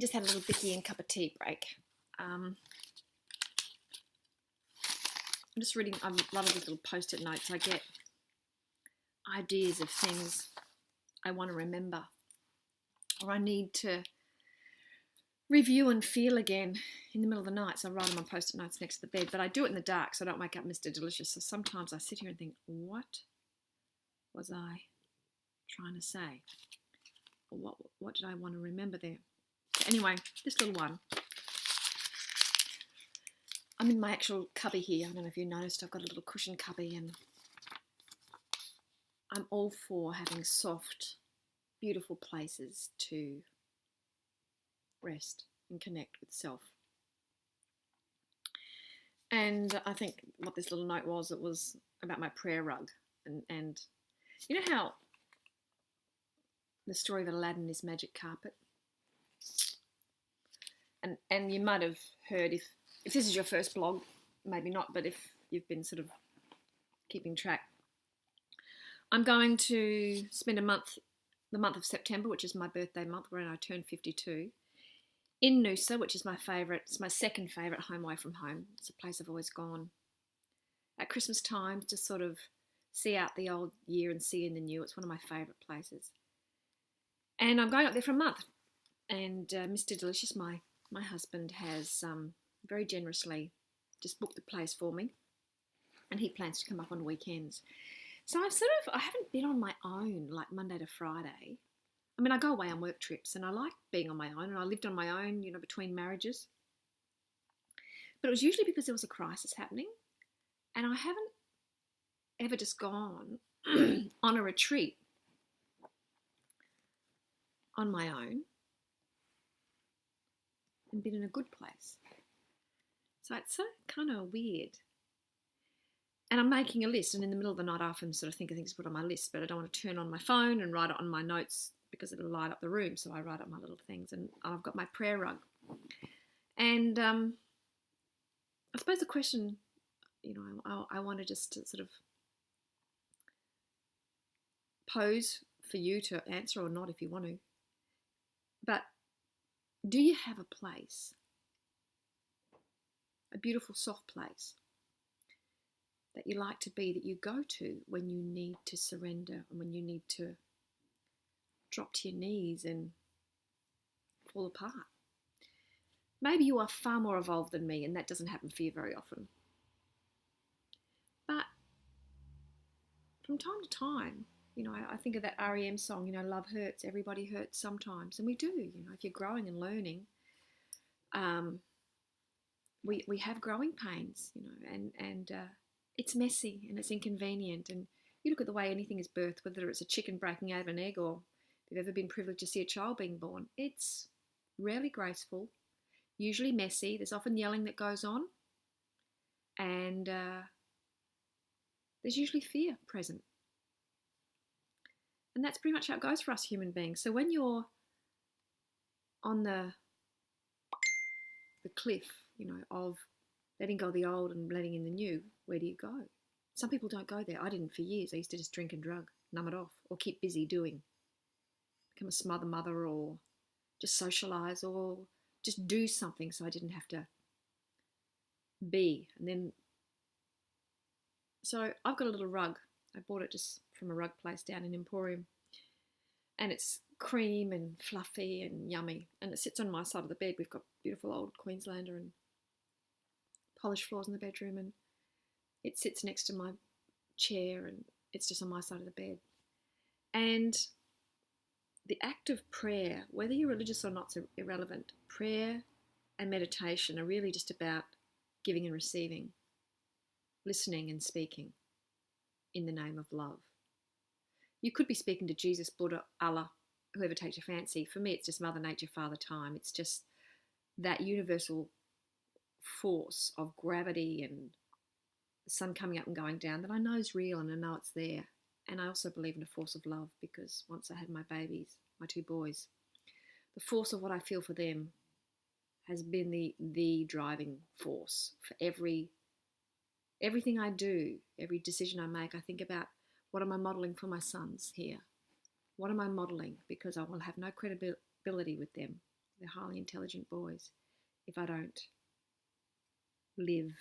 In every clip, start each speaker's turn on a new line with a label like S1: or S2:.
S1: just had a little bicky and cup of tea break. I'm just reading, I love these little post-it notes. I get ideas of things I want to remember or I need to review and feel again in the middle of the night. So I write them on post-it notes next to the bed, but I do it in the dark so I don't wake up Mr. Delicious. So sometimes I sit here and think, what was I trying to say? Or what did I want to remember there? Anyway, this little one. I'm in my actual cubby here. I don't know if you noticed, I've got a little cushion cubby, and I'm all for having soft, beautiful places to rest and connect with self. And I think what this little note was, it was about my prayer rug. And you know how the story of Aladdin is magic carpet? And you might have heard, if this is your first blog, maybe not, but if you've been sort of keeping track, I'm going to spend the month of September, which is my birthday month, when I turn 52, in Noosa, which is my favourite. It's my second favourite home away from home. It's a place I've always gone at Christmas time to sort of see out the old year and see in the new. It's one of my favourite places. And I'm going up there for a month. And Mr. Delicious, my husband, has very generously just booked the place for me. And he plans to come up on weekends. So I haven't been on my own like Monday to Friday. I mean, I go away on work trips and I like being on my own, and I lived on my own, between marriages. But it was usually because there was a crisis happening, and I haven't ever just gone on a retreat on my own and been in a good place. So it's kind of weird. And I'm making a list, and in the middle of the night I often sort of think of things to put on my list, but I don't want to turn on my phone and write it on my notes because it'll light up the room, so I write up my little things. And I've got my prayer rug. And I suppose the question, I want to just sort of pose for you to answer or not if you want to. But do you have a place, a beautiful soft place that you like to be, that you go to when you need to surrender and when you need to drop to your knees and fall apart? Maybe you are far more evolved than me, and that doesn't happen for you very often. But from time to time, I think of that REM song, love hurts, everybody hurts sometimes. And we do, if you're growing and learning, we have growing pains, and it's messy and it's inconvenient. And you look at the way anything is birthed, whether it's a chicken breaking out of an egg or if you've ever been privileged to see a child being born, it's rarely graceful, usually messy. There's often yelling that goes on, and there's usually fear present. And that's pretty much how it goes for us human beings. So when you're on the cliff, of letting go of the old and letting in the new, where do you go? Some people don't go there. I didn't for years. I used to just drink and drug, numb it off, or keep busy doing. Become a smother mother, or just socialise, or just do something so I didn't have to be. And then, so I've got a little rug. I bought it just from a rug place down in Emporium. And it's cream and fluffy and yummy. And it sits on my side of the bed. We've got beautiful old Queenslander and polished floors in the bedroom. And it sits next to my chair, and it's just on my side of the bed. And the act of prayer, whether you're religious or not, is irrelevant. Prayer and meditation are really just about giving and receiving, listening and speaking in the name of love. You could be speaking to Jesus, Buddha, Allah, whoever takes your fancy. For me, it's just Mother Nature, Father Time. It's just that universal force of gravity and the sun coming up and going down that I know is real, and I know it's there. And I also believe in a force of love, because once I had my babies, my two boys, the force of what I feel for them has been the driving force for everything I do, every decision I make. I think about, what am I modelling for my sons here? What am I modelling? Because I will have no credibility with them they're highly intelligent boys, if I don't live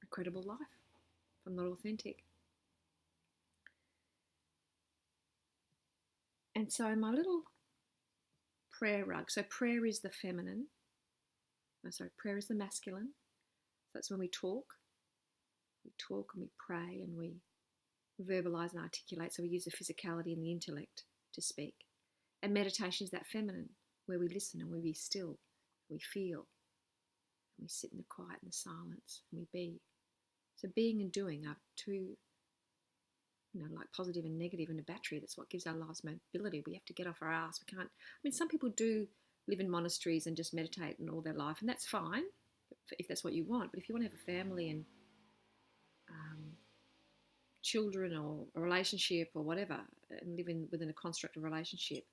S1: a credible life, if I'm not authentic. And so my little prayer rug, so prayer is the feminine, prayer is the masculine. So that's when we talk and we pray and we verbalize and articulate. So we use the physicality and the intellect to speak. And meditation is that feminine, where we listen and we be still, we feel, and we sit in the quiet and the silence, and we be. So being and doing are two, like positive and negative in a battery. That's what gives our lives mobility. We have to get off our ass. We can't, some people do live in monasteries and just meditate all their life, and that's fine if that's what you want. But if you want to have a family and children or a relationship or whatever, and live within a construct of relationship,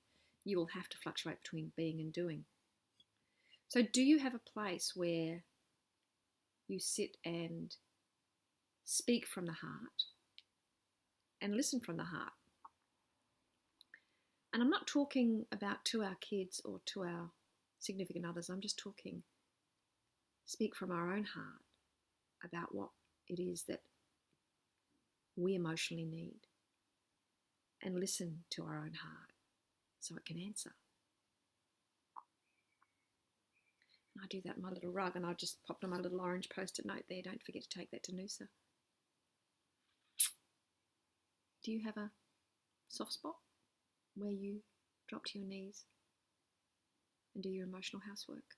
S1: you will have to fluctuate between being and doing. So do you have a place where you sit and speak from the heart and listen from the heart? And I'm not talking about to our kids or to our significant others. I'm just talking, speak from our own heart about what it is that we emotionally need, and listen to our own heart so it can answer. And I do that in my little rug, and I just popped on my little orange post-it note there. Don't forget to take that to Noosa. Do you have a soft spot where you drop to your knees and do your emotional housework?